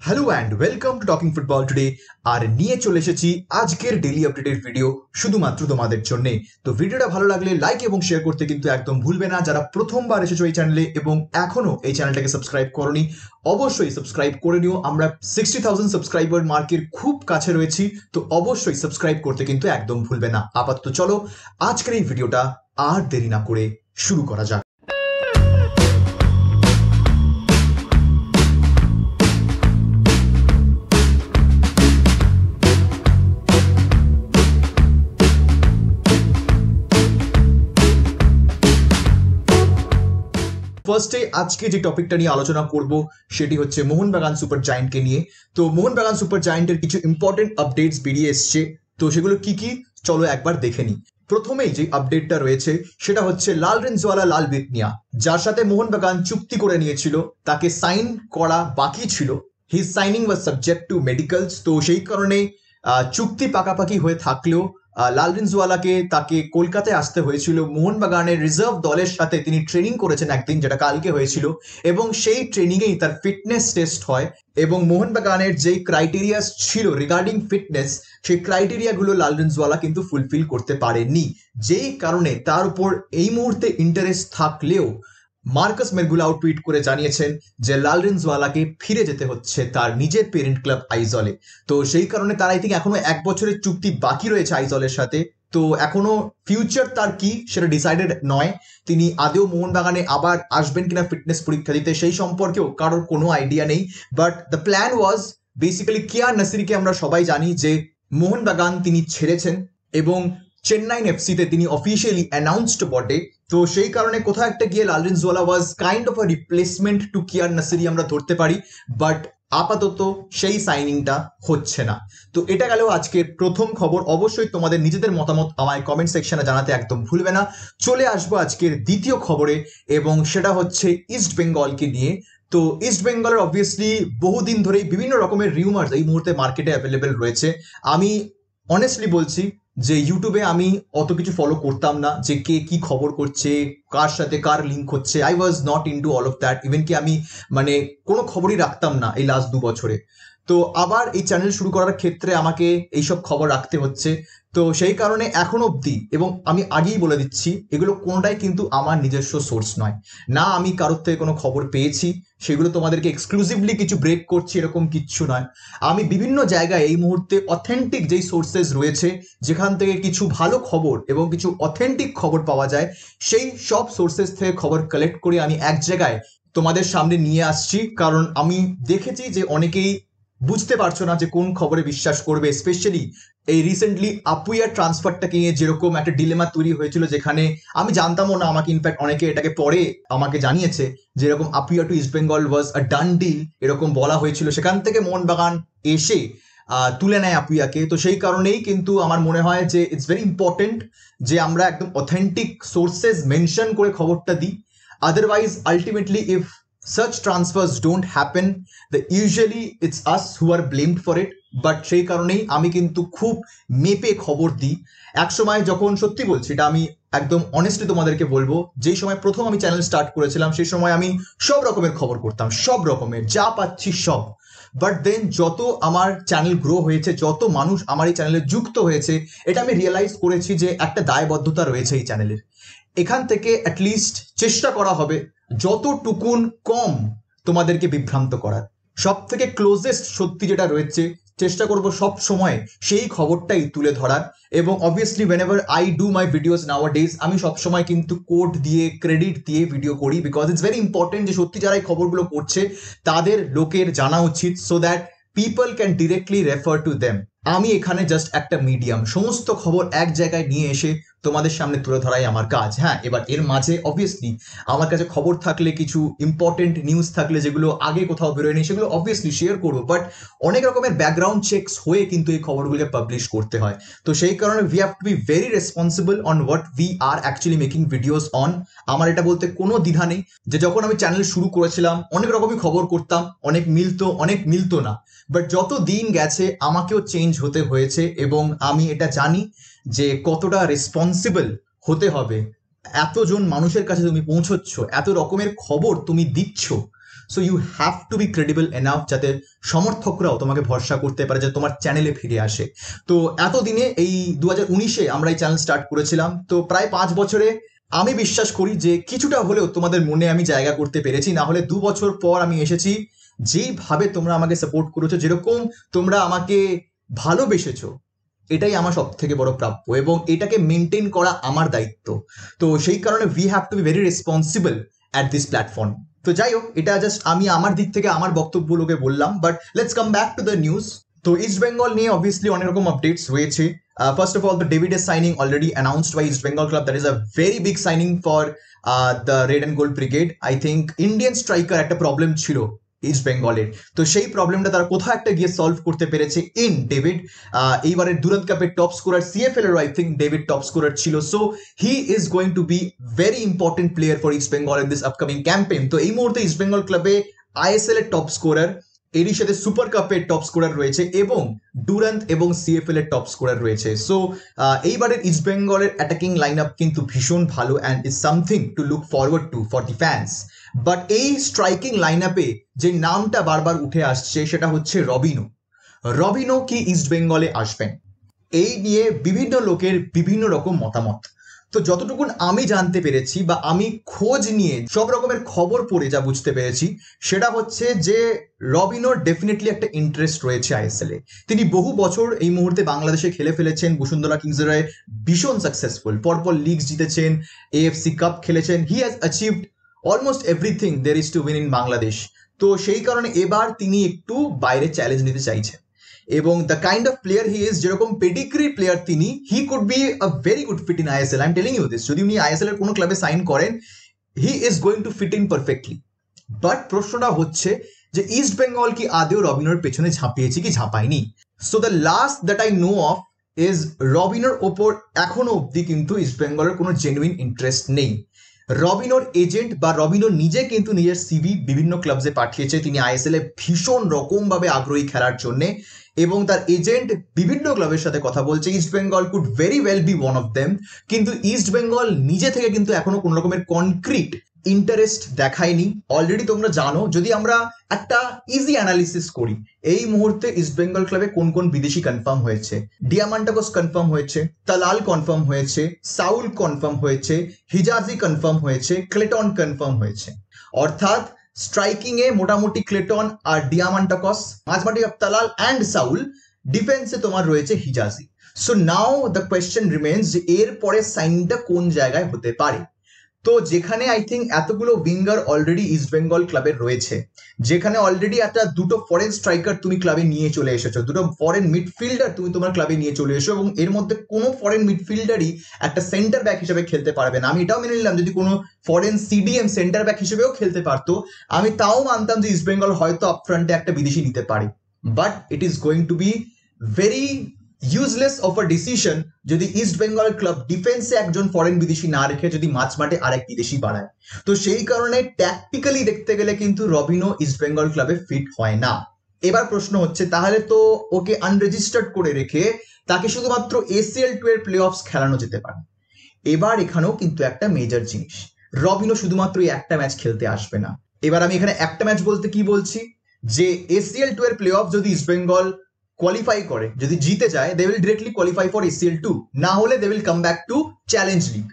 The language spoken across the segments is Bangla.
Hello and welcome to talking football today. আর নিয়ে চলে এসেছি আজকের ডেইলি আপডেটের ভিডিও শুধুমাত্র তোমাদের জন্য। তো ভিডিওটা ভালো লাগলে লাইক এবং শেয়ার করতে কিন্তু একদম ভুলবে না। যারা প্রথমবার এসেছো এই চ্যানেলে এবং এখনো এই চ্যানেলটাকে সাবস্ক্রাইব করোনি, অবশ্যই সাবস্ক্রাইব করে নিও। আমরা 60,000 সাবস্ক্রাইবার মার্কের খুব কাছে রয়েছি, তো অবশ্যই সাবস্ক্রাইব করতে কিন্তু একদম ভুলবে না। আপাতত চলো আজকের এই ভিডিওটা আর দেরি না করে শুরু করা যাক। ফার্স্টে আজকে যে টপিকটা নিয়ে আলোচনা করব সেটি হচ্ছে মোহনবাগান সুপার জায়ান্টকে নিয়ে। তো মোহনবাগান সুপার জায়ান্টের কিছু ইম্পর্টেন্ট আপডেটস বেরিয়ে এসছে, তো সেগুলো কি কি চলো একবার দেখে নিই। প্রথমেই যে আপডেটটা রয়েছে সেটা হচ্ছে লালরেঞ্জওয়ালা লাল বিকনিয়া, যার সাথে মোহনবাগান চুক্তি করে নিয়েছিল, তাকে সাইন করা বাকি ছিল। His signing was subject to medicals, তো সেই কারণে চুক্তি পাকাপাকি হয়ে থাকলেও লালরেঞ্জওয়ালাকে তাকে কলকাতায় আসতে হয়েছিল। মোহনবাগানের রিজার্ভ দলের সাথে তিনি ট্রেনিং করেছেন একদিন, যেটা কালকে হয়েছিল, এবং সেই ট্রেনিংয়েই তার ফিটনেস টেস্ট হয় এবং মোহনবাগানের যে ক্রাইটেরিয়া ছিল রিগার্ডিং ফিটনেস, সেই ক্রাইটেরিয়াগুলো লালরেঞ্জওয়ালা কিন্তু ফুলফিল করতে পারেননি, যেই কারণে তার উপর এই মুহূর্তে ইন্টারেস্ট থাকলেও মার্কাস মেরগুলাও টুইট করে জানিয়েছেন যে লালরেঞ্জওয়ালাকে ফিরে যেতে হচ্ছে তার নিজের পেরেন্ট ক্লাব আইজলে। তো সেই কারণে তার আই থিঙ্ক এখনো 1 বছরের চুক্তি বাকি রয়েছে আইজলের সাথে। তো এখনো ফিউচার তার কি সেটা ডিসাইডেড নয়। তিনি আদেও মোহনবাগানে আবার আসবেন কিনা ফিটনেস পরীক্ষা দিতে সেই সম্পর্কেও কারোর কোনো আইডিয়া নেই। But the plan was basically Kiyan নাসিরিকে আমরা সবাই জানি যে মোহনবাগান তিনি ছেড়েছেন এবং চেন্নাইন এফসিতে তিনি অফিসিয়ালি অ্যানাউন্সড বটে। তো সেই কারণে কোথাও একটা গিয়ে Lalrinzuala was kind of a replacement to Kiyan Nassiri আমরা ধরতে পারি, বাট আপাতত সেই সাইনিংটা হচ্ছে না। তো এটা গেল আজকের প্রথম খবর। অবশ্যই তোমাদের নিজেদের মতামত আমায় কমেন্ট সেকশনে জানাতে একদম ভুলবে না। চলে আসবো আজকের দ্বিতীয় খবরে, এবং সেটা হচ্ছে ইস্ট বেঙ্গলকে নিয়ে। তো ইস্ট বেঙ্গলের অবভিয়াসলি বহুদিন ধরেই বিভিন্ন রকমের রিউমার্স এই মুহূর্তে মার্কেটে অ্যাভেলেবেল রয়েছে। আমি অনেস্টলি বলছি যে ইউটিউবে আমি অত কিছু ফলো করতাম না, যে কে কি খবর করছে, কার সাথে কার লিঙ্ক হচ্ছে। I was not in to all of that. Even কি আমি মানে কোনো খবরই রাখতাম না এই লাস্ট 2 বছরে। তো আবার এই চ্যানেল শুরু করার ক্ষেত্রে আমাকে এইসব খবর রাখতে হচ্ছে। তো সেই কারণে এখন অবধি, এবং আমি আগেই বলে দিচ্ছি, এগুলো কোনোটাই কিন্তু আমার নিজস্ব সোর্স নয়। না আমি কারোর থেকে কোনো খবর পেয়েছি, সেগুলো তোমাদেরকে এক্সক্লুসিভলি কিছু ব্রেক করছি এরকম কিচ্ছু নয়। আমি বিভিন্ন জায়গায় এই মুহূর্তে অথেন্টিক যেই সোর্সেস রয়েছে, যেখান থেকে কিছু ভালো খবর এবং কিছু অথেন্টিক খবর পাওয়া যায়, সেই সব সোর্সেস থেকে খবর কালেক্ট করে আমি এক জায়গায় তোমাদের সামনে নিয়ে আসছি। কারণ আমি দেখেছি যে অনেকেই বুঝতে পারছো না যে কোন খবরে বিশ্বাস করবে। স্পেশালি এই রিসেন্টলি আপুইয়ার ট্রান্সফারটাকে নিয়ে যেরকম একটা ডিলেমা তৈরি হয়েছিল, যেখানে আমি জানতামও না, আমাকে ইনফ্যাক্ট অনেকে এটাকে পরে আমাকে জানিয়েছে যেরকম আপুইয়া টু ইস্ট বেঙ্গল ওয়াজ আ ডান ডিল এরকম বলা হয়েছিল, সেখান থেকে মোহনবাগান এসে তুলে নেয় আপুইয়াকে। তো সেই কারণেই কিন্তু আমার মনে হয় যে ইটস ভেরি ইম্পর্টেন্ট যে আমরা একদম অথেন্টিক সোর্সেস মেনশন করে খবরটা দিই। Otherwise ultimately if such transfers don't happen, the usually it's us who are blamed for it. But সেই কারণেই আমি কিন্তু খুব মেপে খবর দিই। একসময় যখন, সত্যি বলছি এটা আমি একদম অনেস্টলি তোমাদেরকে বলবো, যেই সময় প্রথম আমি চ্যানেল স্টার্ট করেছিলাম সেই সময় আমি সব রকমের খবর করতাম, সব রকমের যা পাচ্ছি সব। বাট দেন যত আমার চ্যানেল গ্রো হয়েছে, যত মানুষ আমার এই চ্যানেলে যুক্ত হয়েছে, এটা আমি রিয়েলাইজ করেছি যে একটা দায়বদ্ধতা রয়েছে এই চ্যানেলের। এখান থেকে অ্যাটলিস্ট চেষ্টা করা হবে যতটুকুন কম তোমাদেরকে বিভ্রান্ত করার। সব থেকে ক্লোজেস্ট সত্যি যেটা রয়েছে চেষ্টা করব সব সময় সেই খবরটাই তুলে ধরার। এবং obviously whenever I do my videos nowadays, আমি সবসময় কিন্তু কোড দিয়ে ক্রেডিট দিয়ে ভিডিও করি, বিকজ ইটস ভেরি ইম্পর্টেন্ট যে সত্যি যারা এই খবরগুলো করছে তাদের লোকের জানা উচিত, so that people can directly refer to them. আমি এখানে জাস্ট একটা মিডিয়াম, সমস্ত খবর এক জায়গায় নিয়ে এসে তোমাদের সামনে তুলে ধরাই আমার কাজ। হ্যাঁ, এবার এর মাঝে অবভিয়াসলি আমার কাছে খবর থাকলে, কিছু ইম্পর্টেন্ট নিউজ থাকলে যেগুলো আগে কোথাও বেরোয়নি, সেগুলো অবভিয়াসলি শেয়ার করবো। বাট অনেক রকমের ব্যাকগ্রাউন্ড চেকস হয়ে কিন্তু এই খবরগুলোকে পাবলিশ করতে হয়। তো সেই কারণে we have to be very responsible on what we are actually making videos on. আমার এটা বলতে কোনো দ্বিধা নেই যে যখন আমি চ্যানেল শুরু করেছিলাম অনেক রকমই খবর করতাম, অনেক মিলতো অনেক মিলতো না। বাট যত দিন গেছে আমাকেও চেঞ্জ হতে হয়েছে, এবং আমি এটা জানি যে কতটা রেসপন্সিবল হতে হবে। এতজন মানুষের কাছে তুমি পৌঁছচ্ছ, এত রকমের খবর তুমি দিচ্ছ, so you have to be credible enough যাতে সমর্থকরাও তোমাকে ভরসা করতে পারে যে তোমার চ্যানেলে ফিরে আসে। তো এতদিনে এই 2019-এ আমরা এই চ্যানেল স্টার্ট করেছিলাম, তো প্রায় 5 বছরে আমি বিশ্বাস করি যে কিছুটা হলেও তোমাদের মনে আমি জায়গা করতে পেরেছি। না হলে 2 বছর পর আমি এসেছি, যেইভাবে তোমরা আমাকে সাপোর্ট করেছো, যেরকম তোমরা আমাকে ভালোবেসেছো, এটাই আমার সব থেকে বড় প্রাপ্য এবং এটাকে মেনটেন করা আমার দায়িত্ব। তো সেই কারণে we have to be very responsible at this platform. তো যাই হোক, এটা জাস্ট আমি আমার দিক থেকে আমার বক্তব্যগুলোকে বললাম, but let's come back to the news. তো ইস্ট বেঙ্গল নিয়ে অবভিয়াসলি অনেক রকম আপডেটস হয়েছে। First of all, the Davides signing already announced by East Bengal club. That is a very big signing for the Red and Gold Brigade. I think Indian striker একটা প্রবলেম ছিল ইস্ট বেঙ্গলের, তো সেই প্রবলেমটা তারা কোথাও একটা গিয়ে সলভ করতে পেরেছে ইন ডেভিড। এইবারের দুরান্ত কাপের টপ স্কোরার, সিএফএল এর I think David top scorer ছিল। So he is going to be very important player for East Bengal in this upcoming campaign. তো এই মুহূর্তে ইস্ট বেঙ্গল ক্লাবে আইএসএল এর টপ স্কোরার, এরই সাথে সুপার কাপের টপ স্কোরার রয়েছে এবং ডুরান্ত এবং সিএফএল এর টপ স্কোরার রয়েছে। সো এইবারের ইস্ট বেঙ্গলের অ্যাটাকিং লাইন আপ কিন্তু ভীষণ ভালো and is something to look forward to for the fans. But এই স্ট্রাইকিং লাইন আপে যে নামটা বারবার উঠে আসছে সেটা হচ্ছে রবিনো। রবিনো কি ইস্ট বেঙ্গলে আসবেন, এই নিয়ে বিভিন্ন লোকের বিভিন্ন রকম মতামত। তো যতটুকুন আমি জানতে পেরেছি বা আমি খোঁজ নিয়ে সব রকমের খবর পড়ে যা বুঝতে পেরেছি, সেটা হচ্ছে যে রবিনোর ডেফিনেটলি একটা ইন্টারেস্ট রয়েছে আইএসএল এ। তিনি বহু বছর এই মুহূর্তে বাংলাদেশে খেলে ফেলেছেন, বসুন্ধরা কিংসের হয়ে ভীষণ সাকসেসফুল, পরপর লিগস জিতেছেন, এএফসি কাপ খেলেছেন। He has achieved almost everything there is to win in Bangladesh. তো সেই কারণে এবার তিনি একটু বাইরে চ্যালেঞ্জ নিতে চাইছেন এবং the kind of player he is, যেরকম পেডিগ্রি প্লেয়ার তিনি, he could be a very good fit in ISL. I am telling you this, যদি উনি আইএসএল এর কোনো ক্লাবে সাইন করেন, he is going to fit in perfectly. But প্রশ্নটা হচ্ছে যে ইস্ট বেঙ্গল কি আদেও রবিনোর পেছনে ঝাঁপিয়েছে কি ঝাঁপায়নি। So the last that I know of is রবিনোর ওপর এখনো অব্দি কিন্তু ইস্ট বেঙ্গলের কোনো জেনুইন ইন্টারেস্ট নেই। রবিনোর এজেন্ট বা রবিনো নিজে কিন্তু নিজের সিভি বিভিন্ন ক্লাবসে পাঠিয়েছে, তিনি আইএসএল এ ভীষণ রকম ভাবে আগ্রহী খেলার জন্য এবং তার এজেন্ট বিভিন্ন ক্লাবের সাথে কথা বলছে। East Bengal could very well be one of them, কিন্তু ইস্ট বেঙ্গল নিজে থেকে কিন্তু এখনো কোনো রকমের কনক্রিট ইন্টারেস্ট দেখায়নি। অলরেডি তোমরা জানো, যদি আমরা একটা ইজি অ্যানালিসিস করি, এই মুহূর্তে ইস্ট বেঙ্গল ক্লাবে কোন কোন বিদেশি কনফার্ম হয়েছে। ডিয়ামান্টাকোস কনফার্ম হয়েছে, তালাল কনফার্ম হয়েছে, সাউল কনফার্ম হয়েছে, হিজাজি কনফার্ম হয়েছে, ক্লেটন কনফার্ম হয়েছে। অর্থাৎ স্ট্রাইকিং এ মোটামুটি ক্লেটন আর ডিয়ামান্টাকস, মাঝমাঠে তালাল অ্যান্ড সাউল, ডিফেন্সে তোমার রয়েছে Hijazi. So now the question remains যে এর পরে সাইনটা কোন জায়গায় হতে পারে। তো যেখানে আই থিঙ্ক এতগুলো উইঙ্গার অলরেডি ইস্ট বেঙ্গল ক্লাবের রয়েছে, যেখানে অলরেডি একটা দুটো ফরেন স্ট্রাইকার তুমি ক্লাবে নিয়ে চলে এসেছো, দুটো ফরেন মিডফিল্ডার তুমি তোমার ক্লাবে নিয়ে চলে এসো, এবং এর মধ্যে কোনো ফরেন মিডফিল্ডারই একটা সেন্টার ব্যাক হিসেবে খেলতে পারবে না। আমি এটাও মেনে নিলাম যদি কোনো ফরেন সিডিএম সেন্টার ব্যাক হিসেবেও খেলতে পারতো, আমি তাও মানতাম যে ইস্ট বেঙ্গল হয়তো আপফ্রন্টে একটা বিদেশি নিতে পারে। But it is going to be very useless of a decision যদি ইস্ট বেঙ্গল ক্লাব ডিফেন্সে একজন ফরেন বিদেশি না রেখে যদি মাঝমাঠে আরেক বিদেশি বাড়ায়। তো সেই কারণে ট্যাকটিক্যালি দেখতে গেলে কিন্তু রবিনো ইস্ট বেঙ্গল ক্লাবে ফিট হয় না। এবার প্রশ্ন হচ্ছে, তাহলে তো ওকে আনরেজিস্টার্ড করে রেখে তাকে শুধুমাত্র ACL2 এর প্লে অফস খেলানো যেতে পারে। এবার এখানেও কিন্তু একটা মেজর জিনিস, রবিনো শুধুমাত্র এই একটা ম্যাচ খেলতে আসবে না। এবার আমি এখানে একটা ম্যাচ বলতে কি বলছি, যে ACL2 এর প্লে অফ যদি ইস্ট বেঙ্গল কোয়ালিফাই করে, যদি জিতে যায়, they will directly qualify for ACL2, না হলে they will come back to challenge league.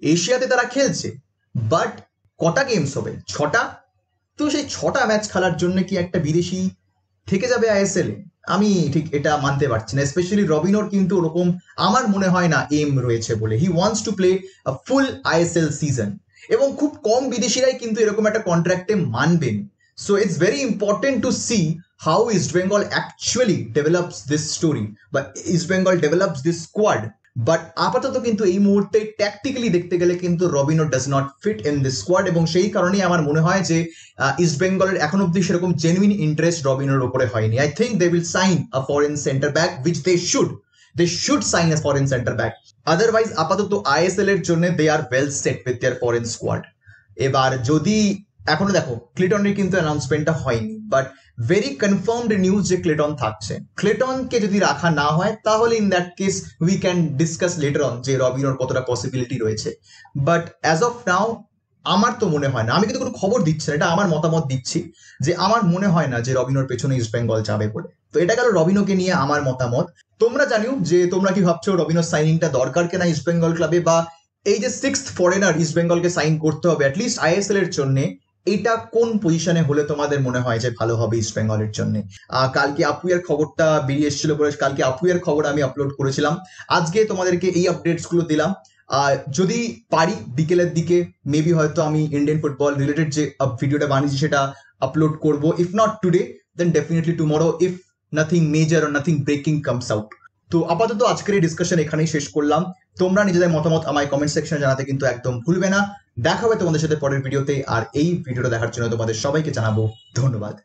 এশিয়াতে তারা খেলছে, বাট কটা গেমস হবে? 6টা। তো সেই 6টা ম্যাচ খেলার জন্য কি একটা বিদেশি থেকে যাবে আইএসএল এ? আমি ঠিক এটা মানতে পারছি না। স্পেশালি রবিনোর কিন্তু ওরকম আমার মনে হয় না এম রয়েছে বলে। He wants to play a full ISL season, এবং খুব কম বিদেশিরাই কিন্তু এরকম একটা কন্ট্রাক্টে মানবেন। So it's very important to see how East Bengal actually develops this story, but East Bengal develops this squad. But আপাতত কিন্তু এই মুহূর্তে ট্যাকটিক্যালি দেখতে গেলে কিন্তু Robinho does not fit in this squad, এবং সেই কারণেই আমার মনে হয় যে ইস্ট বেঙ্গলের এখন অব্দি সেরকম জেনুইন ইন্টারেস্ট রবিনোর উপরে হয়নি। I think they will sign a foreign centre back, which they should sign a foreign centre back. Otherwise আপাতত আইএসএল এর জন্য they are well set with their foreign squad. এবার যদি এখনো দেখো ক্লেটনের কিন্তু অ্যানাউন্সমেন্টটা হয়নি, বাট ভেরি কনফার্মড নিউজ যে ক্লেটন থাকছে। ক্লেটনকে যদি রাখা না হয় তাহলে in that case we can discuss later on যে রবিনোর কতটা পসিবিলিটি রয়েছে। বাট অ্যাজ অফ নাও আমার তো মনে হয় না, আমি কিন্তু কোনো খবর দিচ্ছি না, এটা আমার মতামত দিচ্ছি যে আমার মনে হয় না যে রবিনোর পেছনে ইস্ট বেঙ্গল যাবে বলে। তো এটা গেল রবিনোকে নিয়ে আমার মতামত। তোমরা জানিও যে তোমরা কি ভাবছো, রবিনোর সাইনিংটা দরকার কিনা ইস্ট বেঙ্গল ক্লাবে, বা এই যে 6th ফরেনার ইস্ট বেঙ্গলকে সাইন করতে হবে অ্যাটলিস্ট আইএসএল এর জন্য, এটা কোন পজিশনে হলে তোমাদের মনে হয় যে ভালো হবে ইস্ট বেঙ্গলের জন্য। কালকে আপুয়ের খবরটা বেরিয়ে এসেছিল বলে কালকে আপুয়ের খবর আমি আপলোড করেছিলাম, আজকে তোমাদেরকে এই আপডেটস গুলো দিলাম। যদি পারি বিকেলের দিকে মেবি হয়তো আমি ইন্ডিয়ান ফুটবল রিলেটেড যে ভিডিওটা বানিয়েছি সেটা আপলোড করব, if not today then definitely tomorrow, if nothing major or nothing breaking comes out. তো আপাতত আজকের এই ডিসকাশন এখানেই শেষ করলাম। তোমরা নিজেদের মতামত আমায় কমেন্ট সেকশনে জানাতে কিন্তু একদম ভুলবে না। দেখা হবে তোমাদের সাথে পরের ভিডিওতে, আর এই ভিডিওটা দেখার জন্য তোমাদের সবাইকে জানাবো ধন্যবাদ।